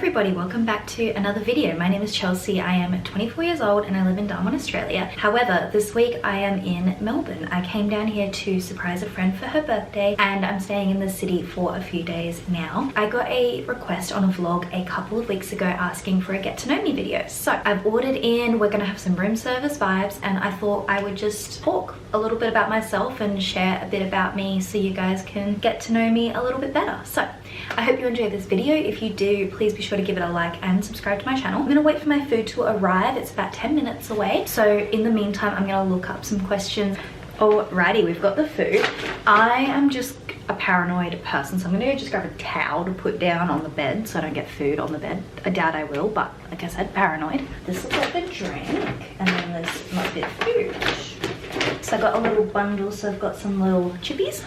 everybody, welcome back to another video. My name is Chelsea. I am 24 years old and I live in Darwin, Australia. However, this week I am in Melbourne. I came down here to surprise a friend for her birthday and I'm staying in the city for a few days now. I got a request on a vlog a couple of weeks ago asking for a get to know me video. So I've ordered in, we're gonna have some room service vibes, and I thought I would just talk a little bit about myself and share a bit about me so you guys can get to know me a little bit better. So I hope you enjoyed this video. If you do, please be sure to give it a like and subscribe to my channel. I'm gonna wait for my food to arrive. It's about 10 minutes away. So in the meantime, I'm gonna look up some questions. Alrighty, we've got the food. I am just a paranoid person, so I'm gonna just grab a towel to put down on the bed so I don't get food on the bed. I doubt I will, but like I said, paranoid. This looks like the drink, and then there's my bit of food. So I got a little bundle, so I've got some little chippies.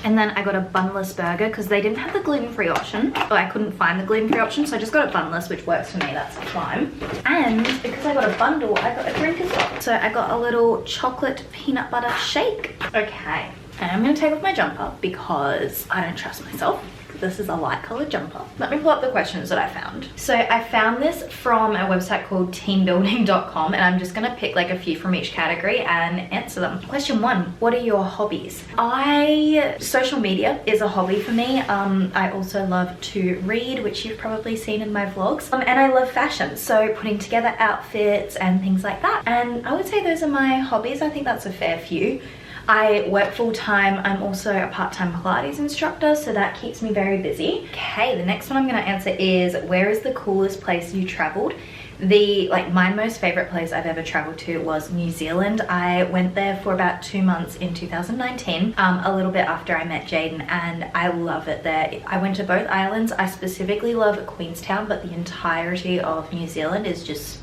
And then I got a bunless burger because they didn't have the gluten-free option. Or I couldn't find the gluten-free option, so I just got a bunless, which works for me, that's fine. And because I got a bundle, I got a drink as well. So I got a little chocolate peanut butter shake. Okay, and I'm gonna take off my jumper because I don't trust myself. This is a light colored jumper. Let me pull up the questions that I found. So I found this from a website called teambuilding.com, and I'm just gonna pick like a few from each category and answer them. Question 1, what are your hobbies? Social media is a hobby for me. I also love to read, which you've probably seen in my vlogs. And I love fashion, so putting together outfits and things like that. And I would say those are my hobbies. I think that's a fair few. I work full-time. I'm also a part-time Pilates instructor, so that keeps me very busy. Okay, the next one I'm gonna answer is, where is the coolest place you traveled? My most favorite place I've ever traveled to was New Zealand. I went there for about 2 months in 2019, a little bit after I met Jaden, and I love it there. I went to both islands. I specifically love Queenstown, but the entirety of New Zealand is just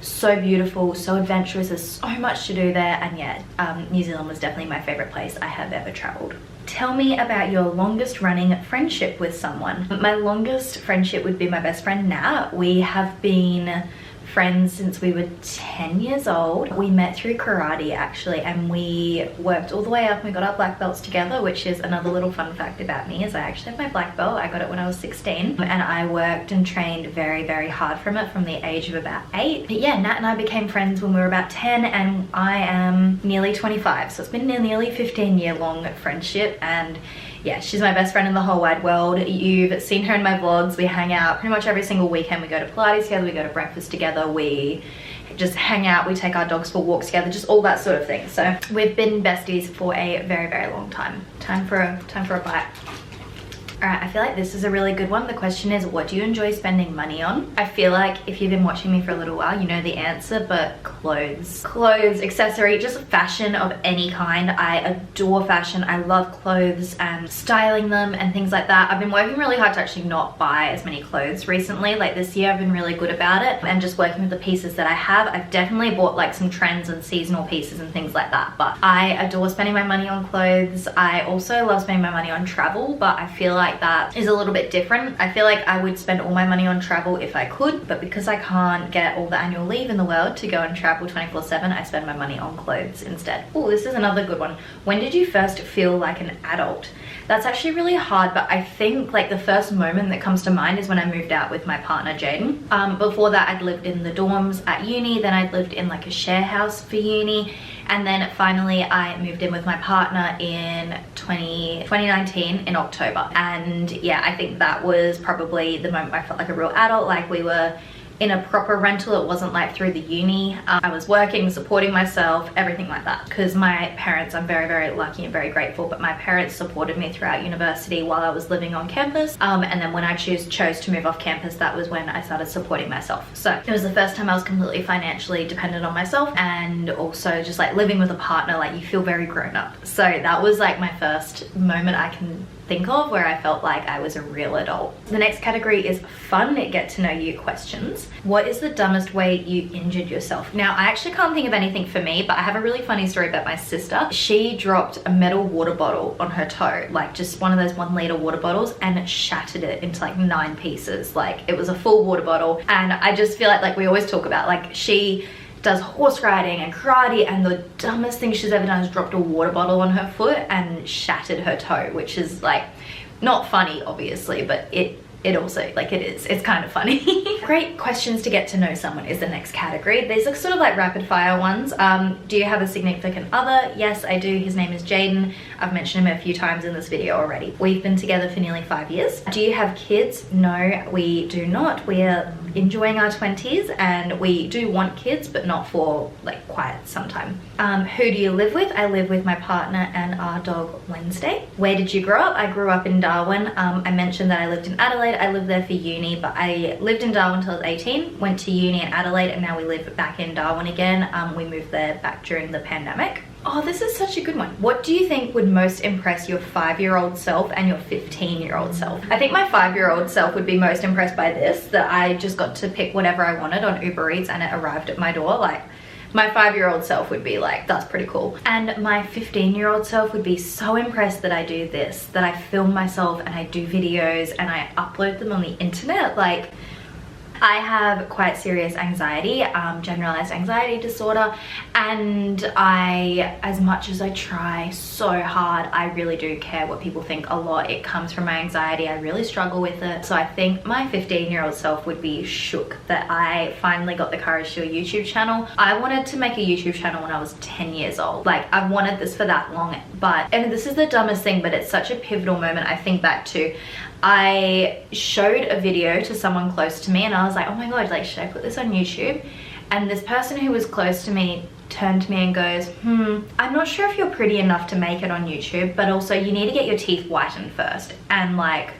so beautiful, so adventurous. There's so much to do there, and yeah, New Zealand was definitely my favorite place I have ever traveled. Tell me about your longest running friendship with someone. My longest friendship would be my best friend Nat. We have been friends since we were 10 years old. We met through karate actually, and we worked all the way up and we got our black belts together, which is another little fun fact about me, is I actually have my black belt. I got it when I was 16, and I worked and trained very, very hard from it from the age of about 8. But yeah, Nat and I became friends when we were about 10, and I am nearly 25, so it's been a nearly 15-year long friendship. And yeah, she's my best friend in the whole wide world. You've seen her in my vlogs. We hang out pretty much every single weekend. We go to Pilates together, we go to breakfast together, we just hang out, we take our dogs for walks together, just all that sort of thing. So we've been besties for a very, very long time. Time for a bite. All right, I feel like this is a really good one. The question is, what do you enjoy spending money on? I feel like if you've been watching me for a little while, you know the answer, but clothes. Clothes, accessory, just fashion of any kind. I adore fashion. I love clothes and styling them and things like that. I've been working really hard to actually not buy as many clothes recently. Like this year, I've been really good about it, and just working with the pieces that I have. I've definitely bought like some trends and seasonal pieces and things like that, but I adore spending my money on clothes. I also love spending my money on travel, but I feel like that is a little bit different. I feel like I would spend all my money on travel if I could, but because I can't get all the annual leave in the world to go and travel 24/7, I spend my money on clothes instead. Oh, this is another good one. When did you first feel like an adult? That's actually really hard, but I think like the first moment that comes to mind is when I moved out with my partner Jaden. Before that, I'd lived in the dorms at uni, then I'd lived in like a share house for uni, and then finally I moved in with my partner in 2019 in October. And yeah, I think that was probably the moment I felt like a real adult. Like we were in a proper rental. It wasn't like through the uni. I was working, supporting myself, everything like that. Because my parents, I'm very, very lucky and very grateful, but my parents supported me throughout university while I was living on campus. And then when I chose to move off campus, that was when I started supporting myself. So it was the first time I was completely financially dependent on myself, and also just like living with a partner, like you feel very grown up. So that was like my first moment I can think of where I felt like I was a real adult. The next category is fun get to know you questions. What is the dumbest way you injured yourself? Now, I actually can't think of anything for me, but I have a really funny story about my sister. She dropped a metal water bottle on her toe, like just one of those 1 liter water bottles, and shattered it into like 9 pieces. Like it was a full water bottle. And I just feel like we always talk about, like she does horse riding and karate, and the dumbest thing she's ever done is dropped a water bottle on her foot and shattered her toe, which is like not funny obviously, but it it also, like, it's kind of funny. Great questions to get to know someone is the next category. These are sort of like rapid fire ones. Do you have a significant other? Yes, I do. His name is Jaden. I've mentioned him a few times in this video already. We've been together for nearly 5 years. Do you have kids? No, we do not. We are enjoying our 20s and we do want kids, but not for like quite some time. Who do you live with? I live with my partner and our dog Wednesday. Where did you grow up? I grew up in Darwin. I mentioned that I lived in Adelaide. I lived there for uni, but I lived in Darwin until I was 18, went to uni in Adelaide, and now we live back in Darwin again. We moved there back during the pandemic. Oh, this is such a good one. What do you think would most impress your 5-year-old self and your 15-year-old self? I think my 5-year-old self would be most impressed by this, that I just got to pick whatever I wanted on Uber Eats and it arrived at my door. Like, my 5-year-old self would be like, that's pretty cool. And my 15-year-old self would be so impressed that I do this, that I film myself and I do videos and I upload them on the internet. Like, I have quite serious anxiety, generalized anxiety disorder, and as much as I try so hard, I really do care what people think a lot. It comes from my anxiety. I really struggle with it. So I think my 15-year-old self would be shook that I finally got the courage to a YouTube channel. I wanted to make a YouTube channel when I was 10 years old. Like, I've wanted this for that long, and this is the dumbest thing, but it's such a pivotal moment I think back to. I showed a video to someone close to me and I was like, oh my god, like, should I put this on YouTube? And this person who was close to me turned to me and goes, I'm not sure if you're pretty enough to make it on YouTube, but also you need to get your teeth whitened first. And like,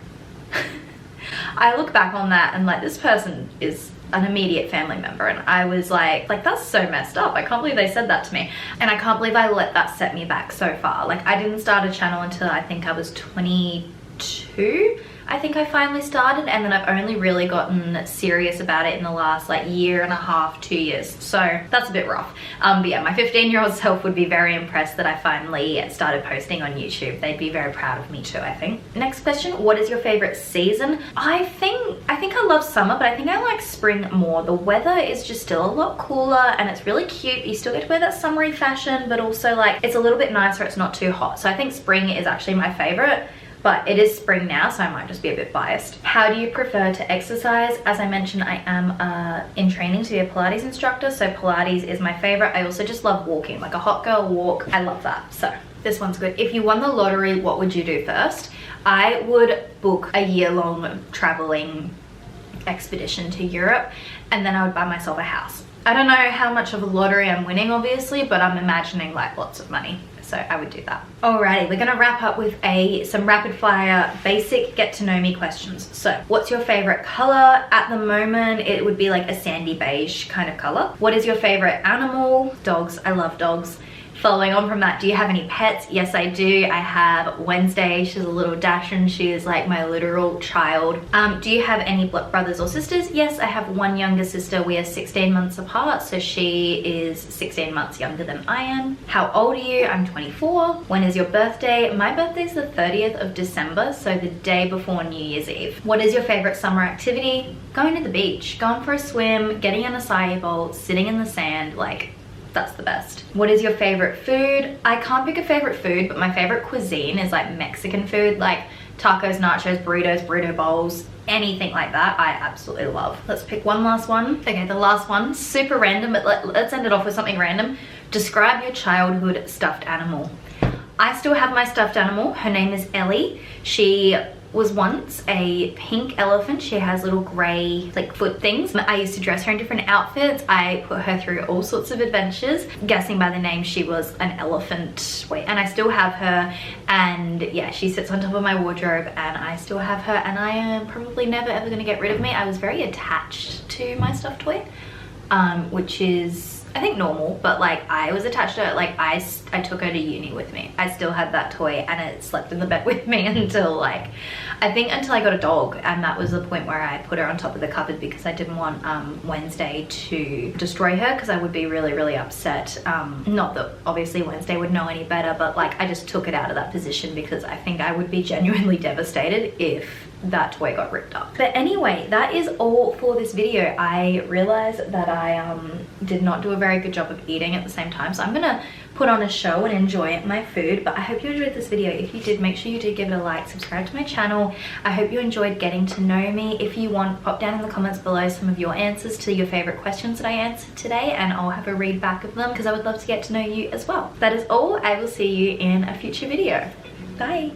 I look back on that and like, this person is an immediate family member, and I was like that's so messed up. I can't believe they said that to me, and I can't believe I let that set me back so far. Like, I didn't start a channel until I think I was 22. I think I finally started, and then I've only really gotten serious about it in the last like year and a half, 2 years. So that's a bit rough. But yeah, my 15-year-old self would be very impressed that I finally started posting on YouTube. They'd be very proud of me too, I think. Next question, what is your favorite season? I think I love summer, but I think I like spring more. The weather is just still a lot cooler and it's really cute. You still get to wear that summery fashion, but also like it's a little bit nicer. It's not too hot. So I think spring is actually my favorite. But it is spring now, so I might just be a bit biased. How do you prefer to exercise? As I mentioned, I am in training to be a Pilates instructor, so Pilates is my favorite. I also just love walking, like a hot girl walk. I love that. So this one's good. If you won the lottery, what would you do first? I would book a year-long traveling expedition to Europe, and then I would buy myself a house. I don't know how much of a lottery I'm winning, obviously, but I'm imagining like lots of money. So I would do that. Alrighty, we're gonna wrap up with some rapid fire basic get to know me questions. So what's your favorite color? At the moment, it would be like a sandy beige kind of color. What is your favorite animal? Dogs, I love dogs. Following on from that, do you have any pets? Yes, I do. I have Wednesday. She's a little Dachshund. She is like my literal child. Do you have any brothers or sisters? Yes, I have one younger sister. We are 16 months apart, so she is 16 months younger than I am. How old are you? I'm 24. When is your birthday? My birthday is the 30th of December, so the day before New Year's Eve. What is your favorite summer activity? Going to the beach, going for a swim, getting an acai bowl, sitting in the sand, like, that's the best. What is your favorite food? I can't pick a favorite food, but my favorite cuisine is like Mexican food, like tacos, nachos, burritos, burrito bowls, anything like that. I absolutely love. Let's pick one last one. Okay, the last one, super random, but let's end it off with something random. Describe your childhood stuffed animal. I still have my stuffed animal. Her name is Ellie. She was once a pink elephant. She has little gray like foot things. I used to dress her in different outfits. I put her through all sorts of adventures. Guessing by the name, she was an elephant. Wait, and I still have her, and yeah, she sits on top of my wardrobe and I still have her, and I am probably never ever gonna get rid of me. I was very attached to my stuffed toy, which is I think normal, but like I was attached to it. Like I took her to uni with me. I still had that toy and it slept in the bed with me until like, I think until I got a dog, and that was the point where I put her on top of the cupboard because I didn't want Wednesday to destroy her, because I would be really, really upset. Not that obviously Wednesday would know any better, but like I just took it out of that position because I think I would be genuinely devastated if that toy got ripped up. But anyway, that is all for this video. I realized that I did not do a very good job of eating at the same time, so I'm gonna put on a show and enjoy my food. But I hope you enjoyed this video. If you did, make sure you do give it a like, subscribe to my channel. I hope you enjoyed getting to know me. If you want, pop down in the comments below some of your answers to your favorite questions that I answered today, and I'll have a read back of them because I would love to get to know you as well. That is all. I will see you in a future video. Bye.